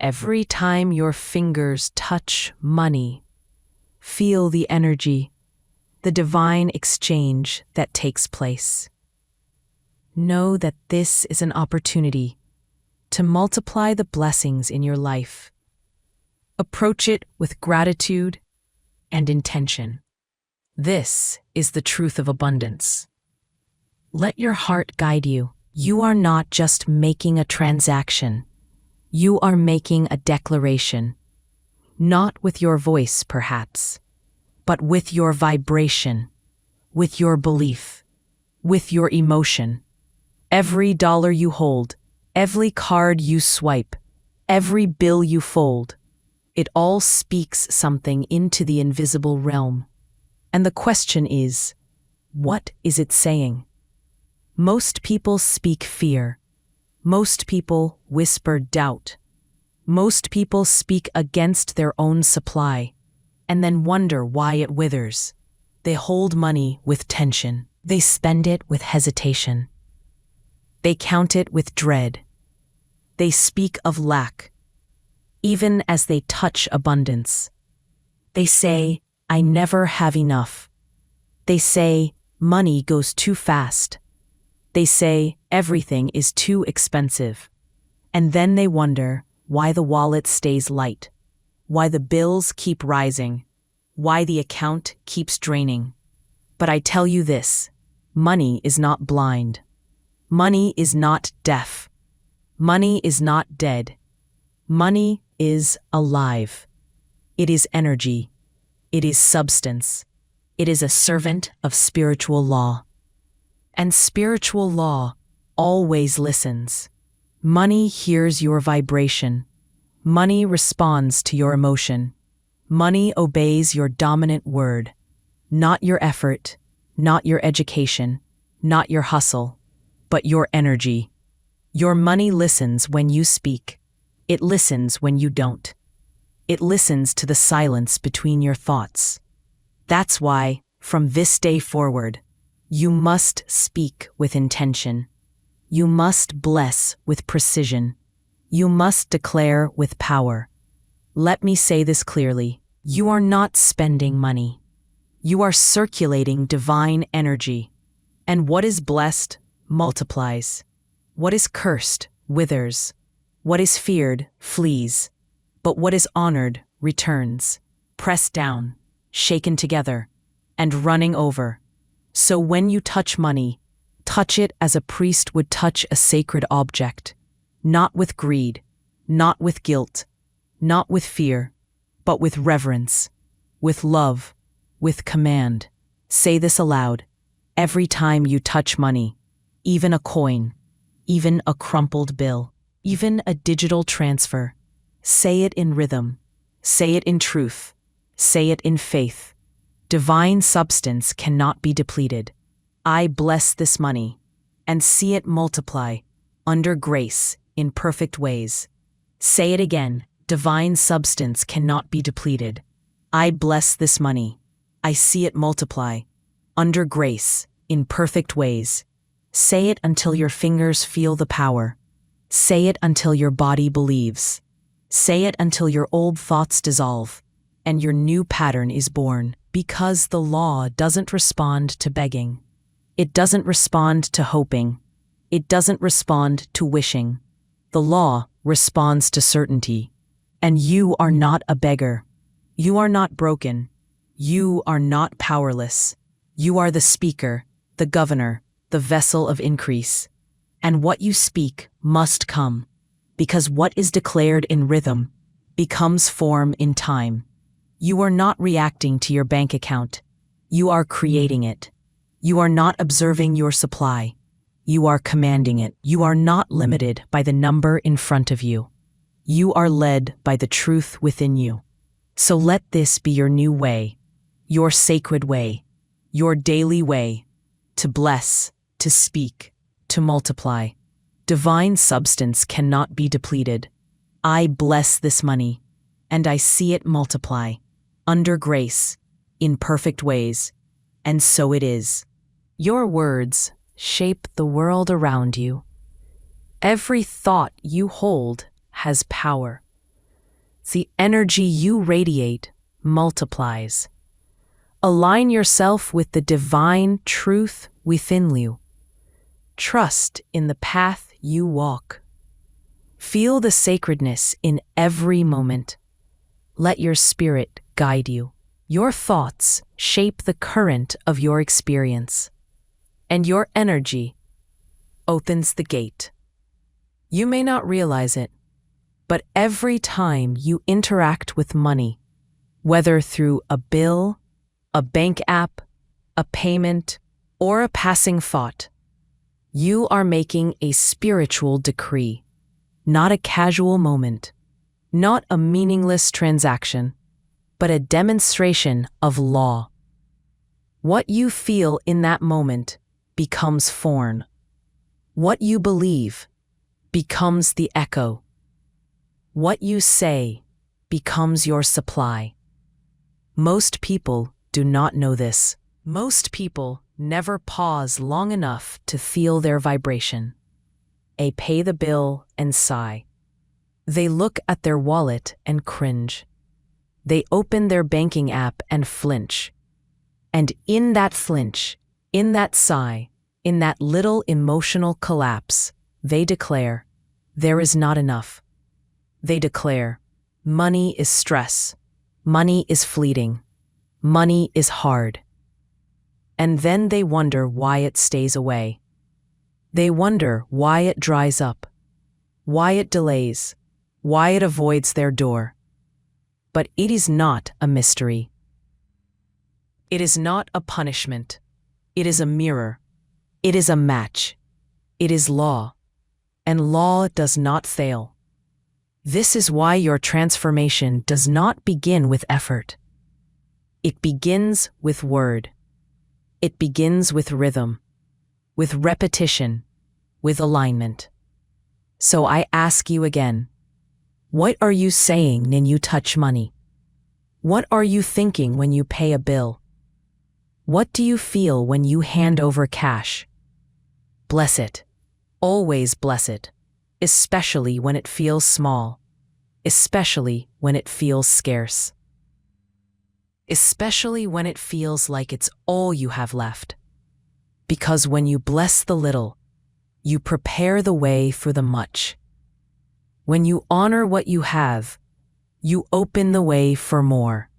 Every time your fingers touch money, feel the energy, the divine exchange that takes place. Know that this is an opportunity to multiply the blessings in your life. Approach it with gratitude and intention. This is the truth of abundance. Let your heart guide you. You are not just making a transaction. You are making a declaration. Not with your voice, perhaps, but with your vibration, with your belief, with your emotion. Every dollar you hold, every card you swipe, every bill you fold, it all speaks something into the invisible realm. And the question is, what is it saying? Most people speak fear. Most people whisper doubt. Most people speak against their own supply, and then wonder why it withers. They hold money with tension. They spend it with hesitation. They count it with dread. They speak of lack, even as they touch abundance. They say, "I never have enough." They say, "Money goes too fast." They say, "Everything is too expensive." And then they wonder why the wallet stays light, why the bills keep rising, why the account keeps draining. But I tell you this, money is not blind. Money is not deaf. Money is not dead. Money is alive. It is energy. It is substance. It is a servant of spiritual law. And spiritual law always listens. Money hears your vibration. Money responds to your emotion. Money obeys your dominant word. Not your effort, not your education, not your hustle, but your energy. Your money listens when you speak. It listens when you don't. It listens to the silence between your thoughts. That's why, from this day forward, you must speak with intention. You must bless with precision. You must declare with power. Let me say this clearly. You are not spending money. You are circulating divine energy. And what is blessed multiplies. What is cursed withers. What is feared flees. But what is honored returns, pressed down, shaken together, and running over. So when you touch money, touch it as a priest would touch a sacred object, not with greed, not with guilt, not with fear, but with reverence, with love, with command. Say this aloud. Every time you touch money, even a coin, even a crumpled bill, even a digital transfer, say it in rhythm, say it in truth, say it in faith. Divine substance cannot be depleted. I bless this money and see it multiply under grace in perfect ways. Say it again. Divine substance cannot be depleted. I bless this money. I see it multiply under grace in perfect ways. Say it until your fingers feel the power. Say it until your body believes. Say it until your old thoughts dissolve and your new pattern is born. Because the law doesn't respond to begging. It doesn't respond to hoping. It doesn't respond to wishing. The law responds to certainty. And you are not a beggar. You are not broken. You are not powerless. You are the speaker, the governor, the vessel of increase. And what you speak must come, because what is declared in rhythm becomes form in time. You are not reacting to your bank account. You are creating it. You are not observing your supply. You are commanding it. You are not limited by the number in front of you. You are led by the truth within you. So let this be your new way, your sacred way, your daily way, to bless, to speak, to multiply. Divine substance cannot be depleted. I bless this money, and I see it multiply, under grace, in perfect ways, and so it is. Your words shape the world around you. Every thought you hold has power. The energy you radiate multiplies. Align yourself with the divine truth within you. Trust in the path you walk. Feel the sacredness in every moment. Let your spirit guide you. Your thoughts shape the current of your experience, and your energy opens the gate. You may not realize it, but every time you interact with money, whether through a bill, a bank app, a payment, or a passing thought, you are making a spiritual decree, not a casual moment, not a meaningless transaction, but a demonstration of law. What you feel in that moment becomes form. What you believe becomes the echo. What you say becomes your supply. Most people do not know this. Most people never pause long enough to feel their vibration. They pay the bill and sigh. They look at their wallet and cringe. They open their banking app and flinch. And in that flinch, in that sigh, in that little emotional collapse, they declare, there is not enough. They declare, money is stress. Money is fleeting. Money is hard. And then they wonder why it stays away. They wonder why it dries up, why it delays, why it avoids their door. But it is not a mystery. It is not a punishment. It is a mirror. It is a match. It is law. And law does not fail. This is why your transformation does not begin with effort. It begins with word. It begins with rhythm, with repetition, with alignment. So I ask you again, what are you saying when you touch money? What are you thinking when you pay a bill? What do you feel when you hand over cash? Bless it. Always bless it, especially when it feels small, especially when it feels scarce, especially when it feels like it's all you have left. Because when you bless the little, you prepare the way for the much. When you honor what you have, you open the way for more.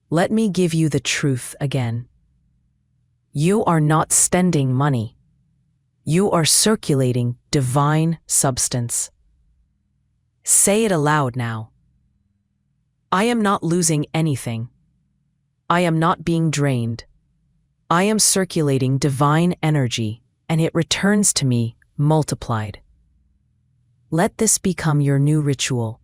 Let me give you the truth again. You are not spending money. You are circulating divine substance. Say it aloud now. I am not losing anything. I am not being drained. I am circulating divine energy, and it returns to me multiplied. Let this become your new ritual.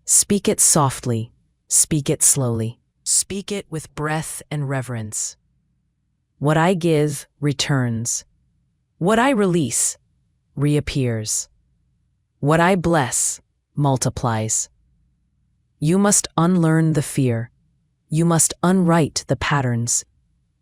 Speak it softly, speak it slowly, speak it with breath and reverence. What I give returns. What I release reappears. What I bless multiplies. You must unlearn the fear. You must unwrite the patterns.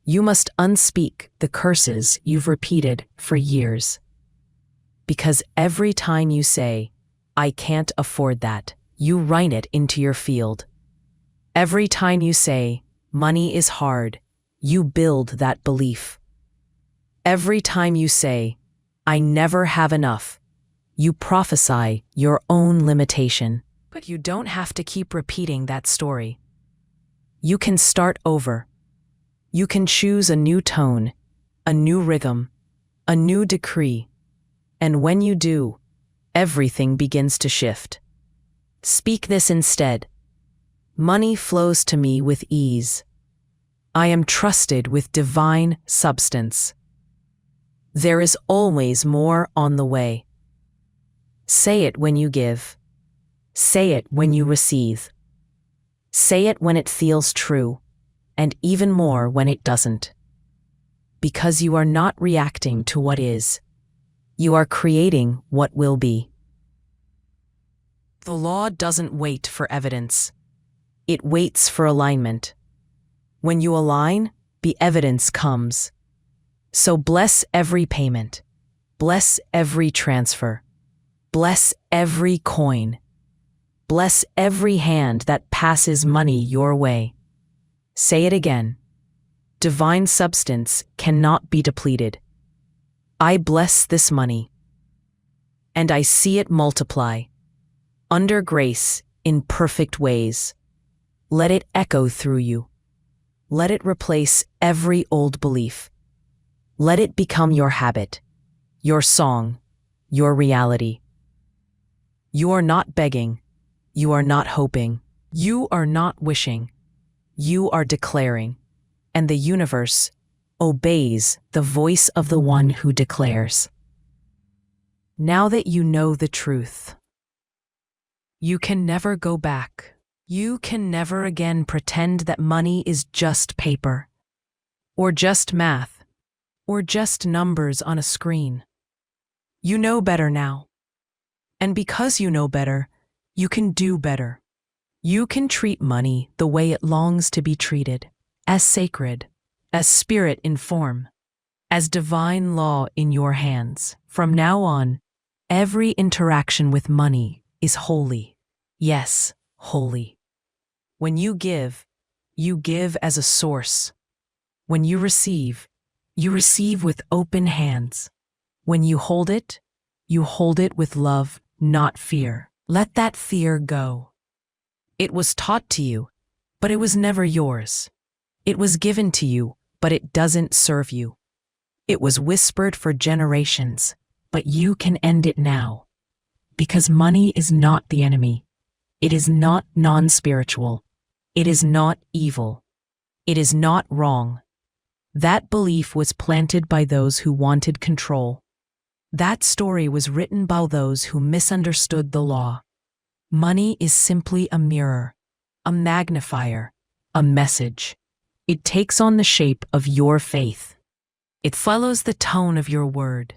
You must unspeak the curses you've repeated for years. Because every time you say, I can't afford that, you write it into your field. Every time you say, money is hard, you build that belief. Every time you say, I never have enough, you prophesy your own limitation. But you don't have to keep repeating that story. You can start over. You can choose a new tone, a new rhythm, a new decree. And when you do, everything begins to shift. Speak this instead. Money flows to me with ease. I am trusted with divine substance. There is always more on the way. Say it when you give. Say it when you receive. Say it when it feels true, and even more when it doesn't. Because you are not reacting to what is. You are creating what will be. The law doesn't wait for evidence. It waits for alignment. When you align, the evidence comes. So bless every payment. Bless every transfer. Bless every coin. bless every hand that passes money your way. Say it again. Divine substance cannot be depleted. I bless this money, and I see it multiply, under grace, in perfect ways. Let it echo through you. Let it replace every old belief. Let it become your habit, your song, your reality. You are not begging. You are not hoping. You are not wishing. You are declaring. And the universe obeys the voice of the one who declares. Now that you know the truth, you can never go back. You can never again pretend that money is just paper, or just math, or just numbers on a screen. You know better now. And because you know better, you can do better. You can treat money the way it longs to be treated, as sacred, as spirit in form, as divine law in your hands. From now on, every interaction with money is holy. Yes, holy. When you give as a source. When you receive with open hands. When you hold it with love, not fear. Let that fear go. It was taught to you, but it was never yours. It was given to you, but it doesn't serve you. It was whispered for generations, but you can end it now. Because money is not the enemy. It is not non-spiritual. It is not evil. It is not wrong. That belief was planted by those who wanted control. That story was written by those who misunderstood the law. Money is simply a mirror, a magnifier, a message. It takes on the shape of your faith. It follows the tone of your word.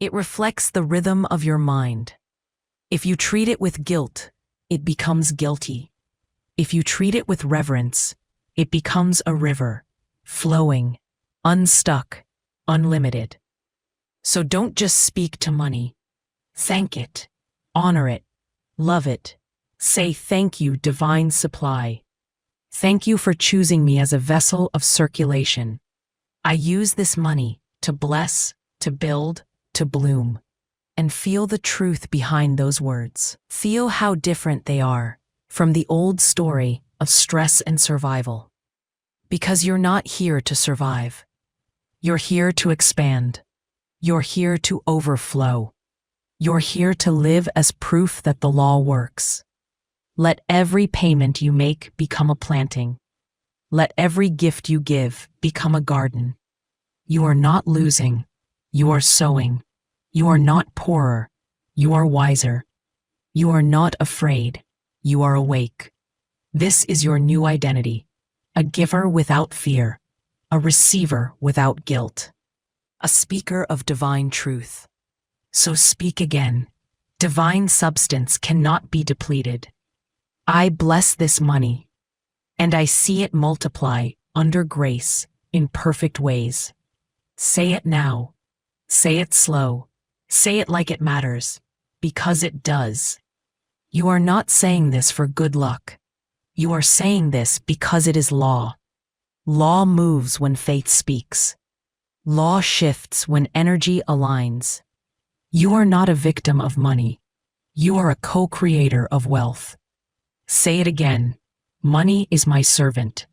It reflects the rhythm of your mind. If you treat it with guilt, it becomes guilty. If you treat it with reverence, it becomes a river, flowing, unstuck, unlimited. So don't just speak to money. Thank it, honor it, love it. Say thank you, divine supply. Thank you for choosing me as a vessel of circulation. I use this money to bless, to build, to bloom. And feel the truth behind those words. Feel how different they are from the old story of stress and survival. Because you're not here to survive. You're here to expand. You're here to overflow. You're here to live as proof that the law works. Let every payment you make become a planting. Let every gift you give become a garden. You are not losing. You are sowing. You are not poorer. You are wiser. You are not afraid. You are awake. This is your new identity. A giver without fear. A receiver without guilt. A speaker of divine truth. So speak again. Divine substance cannot be depleted. I bless this money, and I see it multiply under grace in perfect ways. Say it now. Say it slow. Say it like it matters, because it does. You are not saying this for good luck. You are saying this because it is law. Law moves when faith speaks. Law shifts when energy aligns. You are not a victim of money. You are a co-creator of wealth. Say it again. Money is my servant.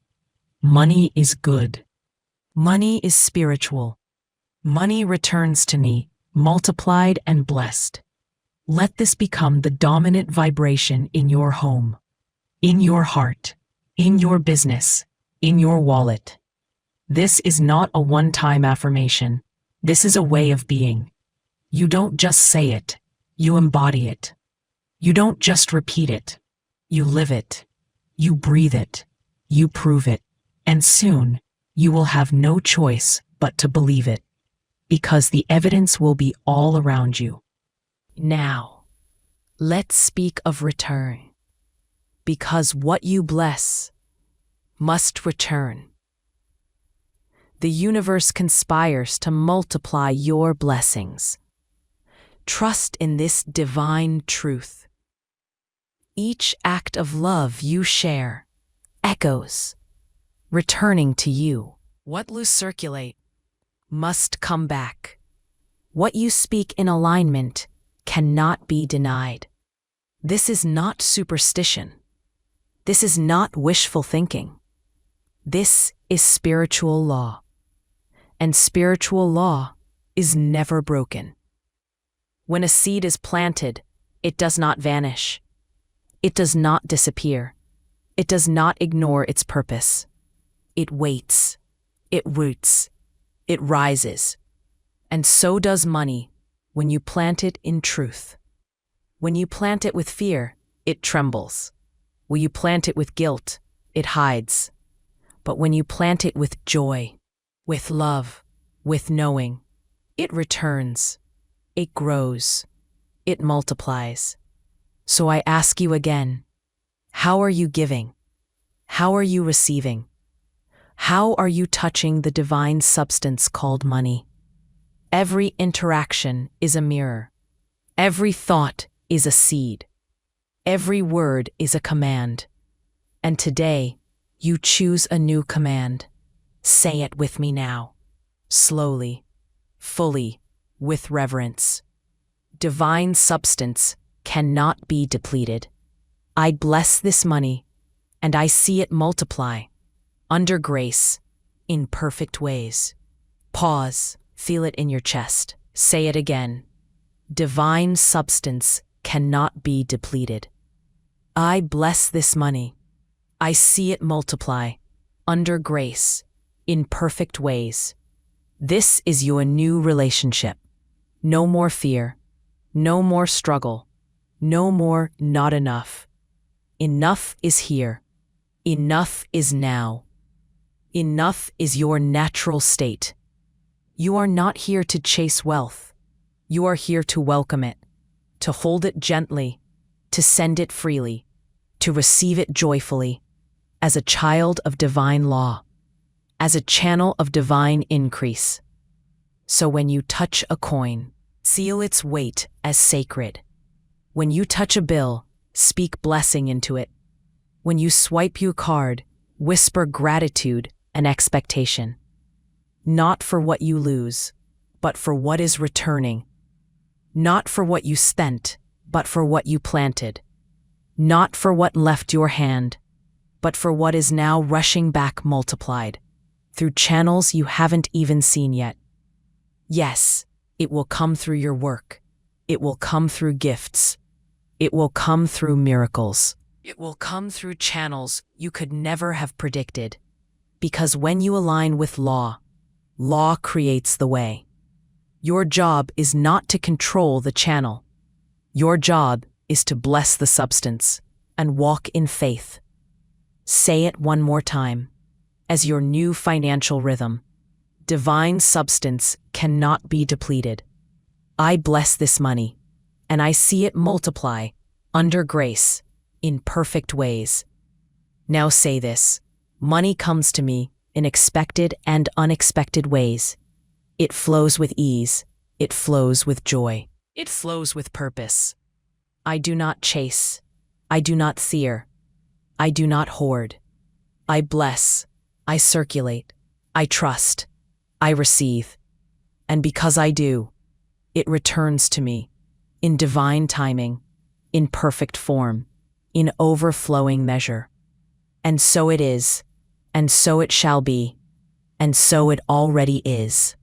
Money is good. Money is spiritual. Money returns to me, multiplied and blessed. Let this become the dominant vibration in your home, in your heart, in your business, in your wallet. This is not a one-time affirmation. This is a way of being. You don't just say it, you embody it. You don't just repeat it, you live it. You breathe it, you prove it, and soon you will have no choice but to believe it, because the evidence will be all around you. Now, let's speak of return, because what you bless must return. The universe conspires to multiply your blessings. Trust in this divine truth. Each act of love you share echoes, returning to you. What you circulate must come back. What you speak in alignment cannot be denied. This is not superstition. This is not wishful thinking. This is spiritual law. And spiritual law is never broken. When a seed is planted, it does not vanish. It does not disappear. It does not ignore its purpose. It waits. It roots. It rises. And so does money when you plant it in truth. When you plant it with fear, it trembles. When you plant it with guilt, it hides. But when you plant it with joy, with love, with knowing, it returns. It grows. It multiplies. So I ask you again, how are you giving? How are you receiving? How are you touching the divine substance called money? Every interaction is a mirror. Every thought is a seed. Every word is a command. And today, you choose a new command. Say it with me now. Slowly, fully, with reverence. Divine substance cannot be depleted. I bless this money, and I see it multiply, under grace, in perfect ways. Pause, feel it in your chest. Say it again. Divine substance cannot be depleted. I bless this money. I see it multiply, under grace, in perfect ways. This is your new relationship. No more fear. No more struggle. No more not enough. Enough is here. Enough is now. Enough is your natural state. You are not here to chase wealth. You are here to welcome it, to hold it gently, to send it freely, to receive it joyfully, as a child of divine law, as a channel of divine increase. So when you touch a coin, seal its weight as sacred. When you touch a bill, speak blessing into it. When you swipe your card, whisper gratitude and expectation. Not for what you lose, but for what is returning. Not for what you spent, but for what you planted. Not for what left your hand, but for what is now rushing back multiplied, through channels you haven't even seen yet. Yes, it will come through your work. It will come through gifts. It will come through miracles. It will come through channels you could never have predicted. Because when you align with law, law creates the way. Your job is not to control the channel. Your job is to bless the substance and walk in faith. Say it one more time, as your new financial rhythm. Divine substance cannot be depleted. I bless this money, and I see it multiply, under grace, in perfect ways. Now say this: money comes to me in expected and unexpected ways. It flows with ease. It flows with joy. It flows with purpose. I do not chase. I do not fear. I do not hoard. I bless. I circulate. I trust. I receive. And because I do, it returns to me in divine timing, in perfect form, in overflowing measure. And so it is, and so it shall be, and so it already is.